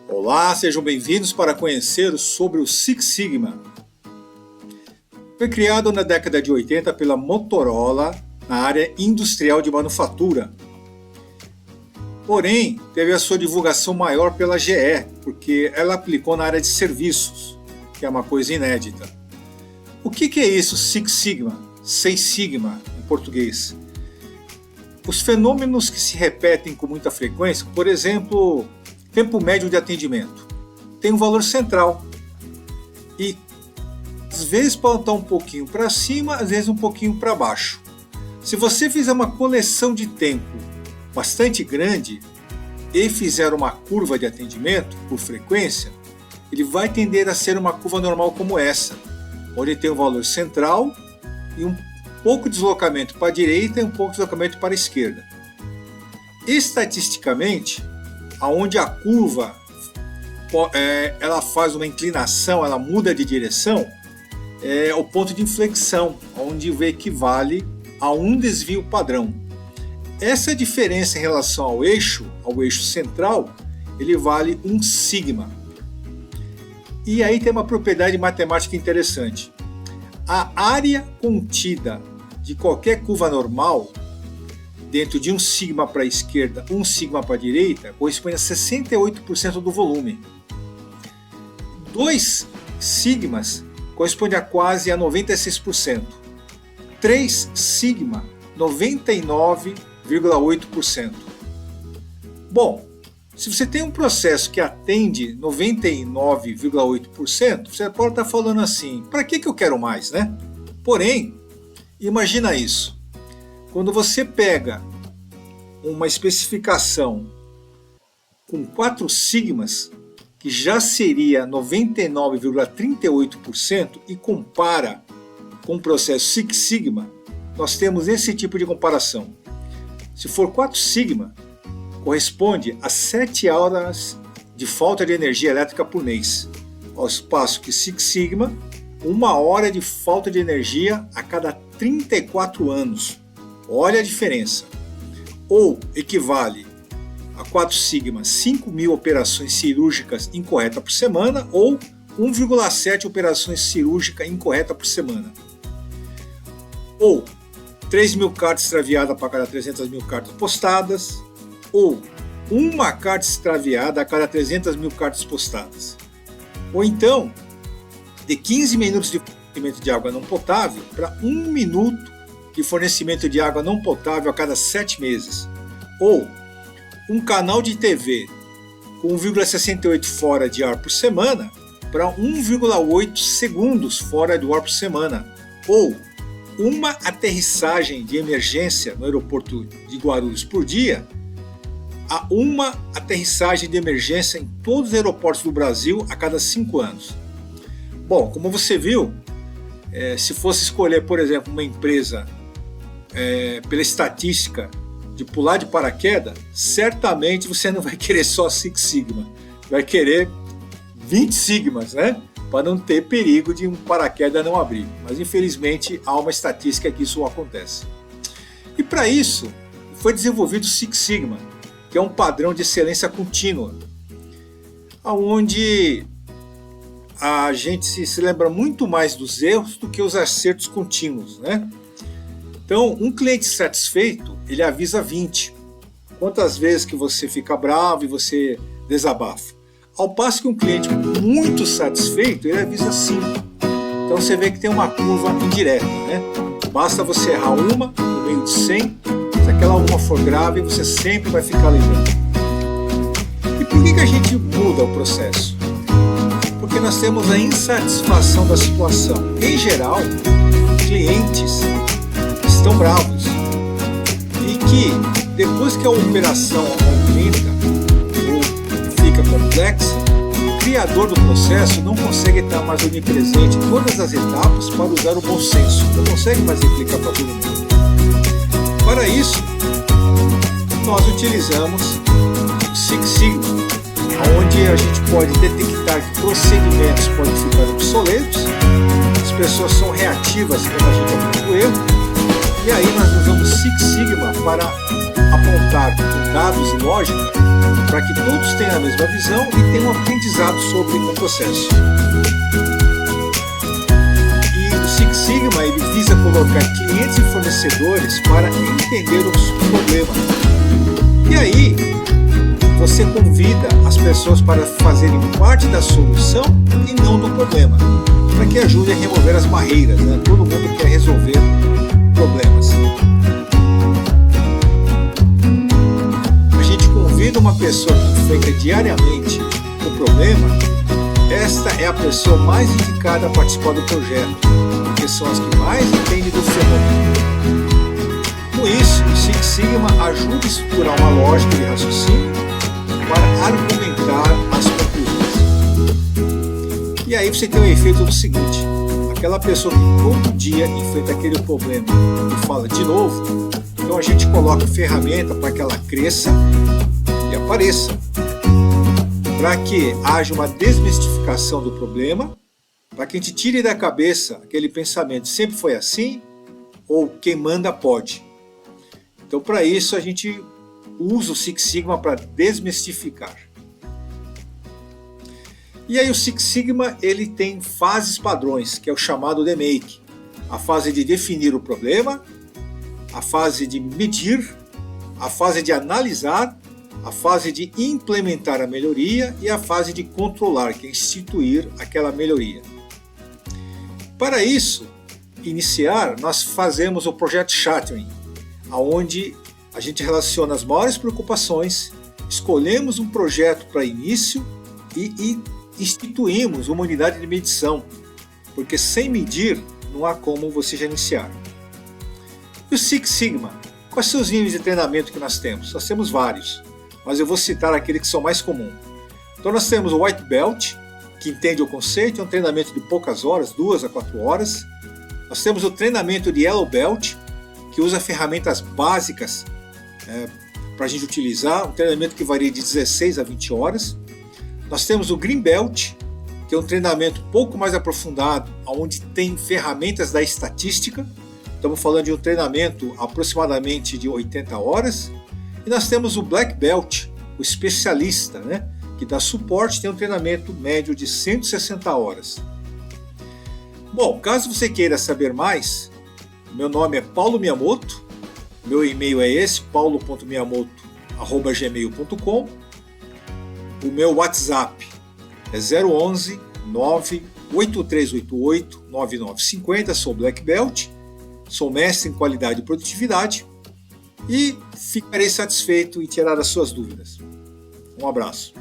Olá, sejam bem-vindos para conhecer sobre o Six Sigma. Foi criado na década de 80 pela Motorola na área industrial de manufatura. Porém, teve a sua divulgação maior pela GE, porque ela aplicou na área de serviços, que é uma coisa inédita. O que é isso, Six Sigma? Seis Sigma, em português. Os fenômenos que se repetem com muita frequência, por exemplo, tempo médio de atendimento, tem um valor central. E às vezes pode estar um pouquinho para cima, às vezes um pouquinho para baixo. Se você fizer uma coleção de tempo bastante grande e fizer uma curva de atendimento por frequência, ele vai tender a ser uma curva normal como essa, onde tem um valor central e um pouco de deslocamento para a direita e um pouco de deslocamento para a esquerda. Estatisticamente, aonde a curva ela faz uma inclinação, ela muda de direção, é o ponto de inflexão, onde equivale a um desvio padrão. Essa diferença em relação ao eixo central, ele vale um sigma. E aí tem uma propriedade matemática interessante. A área contida de qualquer curva normal, dentro de um sigma para a esquerda, um sigma para a direita, corresponde a 68% do volume. 2 sigmas corresponde a quase a 96%. 3 sigma, 99,8%. Bom, se você tem um processo que atende 99,8%, você pode estar falando assim, para que eu quero mais, né? Porém, imagina isso. Quando você pega uma especificação com 4 sigmas, que já seria 99,38%, e compara com o processo Six Sigma, nós temos esse tipo de comparação. Se for 4 sigma, corresponde a 7 horas de falta de energia elétrica por mês, ao espaço que Six Sigma, 1 hora de falta de energia a cada 34 anos. Olha a diferença. Ou equivale a 4 sigma 5.000 operações cirúrgicas incorretas por semana, ou 1,7 operações cirúrgicas incorretas por semana. Ou 3.000 cartas extraviadas para cada 300.000 cartas postadas, ou uma carta extraviada a cada 300.000 cartas postadas. Ou então, de 15 minutos de fornecimento de água não potável para 1 minuto de fornecimento de água não potável a cada 7 meses. Ou um canal de TV com 1,68 fora de ar por semana para 1,8 segundos fora do ar por semana. Ou uma aterrissagem de emergência no aeroporto de Guarulhos por dia a uma aterrissagem de emergência em todos os aeroportos do Brasil a cada 5 anos. Bom, como você viu, se fosse escolher, por exemplo, uma empresa pela estatística de pular de paraquedas, certamente você não vai querer só Six Sigma, vai querer 20 sigmas, né? Para não ter perigo de um paraquedas não abrir. Mas infelizmente há uma estatística que isso acontece. E para isso foi desenvolvido o Six Sigma, que é um padrão de excelência contínua, onde a gente se lembra muito mais dos erros do que os acertos contínuos, né? Então, um cliente satisfeito, ele avisa 20. Quantas vezes que você fica bravo e você desabafa. Ao passo que um cliente muito satisfeito, ele avisa 5. Então você vê que tem uma curva indireta, né? Basta você errar uma no meio de 100, se aquela uma for grave, você sempre vai ficar lembrando. E por que a gente muda o processo? Porque nós temos a insatisfação da situação. Em geral, clientes estão bravos e que depois que a operação aumenta ou fica complexa, o criador do processo não consegue estar mais onipresente em todas as etapas para usar o bom senso, não consegue mais replicar para todo mundo. Para isso, nós utilizamos o Six Sigma, onde a gente pode detectar que procedimentos podem ficar obsoletos, as pessoas são reativas quando a gente aponta o erro, e aí nós usamos Six Sigma para apontar com dados e lógica para que todos tenham a mesma visão e tenham um aprendizado sobre o processo. E o Six Sigma ele visa colocar clientes e fornecedores para entender os problemas. E aí, você convida as pessoas para fazerem parte da solução e não do problema, para que ajude a remover as barreiras, né? Todo mundo quer resolver problemas. A gente convida uma pessoa que enfrenta diariamente o problema, esta é a pessoa mais indicada a participar do projeto, porque são as que mais entendem do fenômeno. Com isso, o Six Sigma ajuda a estruturar uma lógica de raciocínio para argumentar as conclusões. E aí você tem o efeito do seguinte: aquela pessoa que todo dia enfrenta aquele problema e fala de novo, então a gente coloca ferramenta para que ela cresça e apareça, para que haja uma desmistificação do problema, para que a gente tire da cabeça aquele pensamento sempre foi assim ou quem manda pode. Então, para isso a gente usa o Six Sigma para desmistificar. E aí o Six Sigma ele tem fases padrões, que é o chamado The Make. A fase de definir o problema, a fase de medir, a fase de analisar, a fase de implementar a melhoria e a fase de controlar, que é instituir aquela melhoria. Para isso, iniciar, nós fazemos o projeto Shattering, onde a gente relaciona as maiores preocupações, escolhemos um projeto para início e instituímos uma unidade de medição, porque sem medir não há como você já iniciar. E o Six Sigma? Quais são os níveis de treinamento que nós temos? Nós temos vários, mas eu vou citar aqueles que são mais comuns. Então nós temos o White Belt, que entende o conceito, é um treinamento de poucas horas, 2 a 4 horas. Nós temos o treinamento de Yellow Belt, que usa ferramentas básicas para a gente utilizar, um treinamento que varia de 16 a 20 horas. Nós temos o Green Belt, que é um treinamento um pouco mais aprofundado, onde tem ferramentas da estatística. Estamos falando de um treinamento aproximadamente de 80 horas. E nós temos o Black Belt, o especialista, né, que dá suporte, tem um treinamento médio de 160 horas. Bom, caso você queira saber mais, meu nome é Paulo Miyamoto, meu e-mail é esse, paulo.miyamoto@gmail.com. O meu WhatsApp é 011 98388 9950, sou Black Belt, sou mestre em qualidade e produtividade e ficarei satisfeito em tirar as suas dúvidas. Um abraço.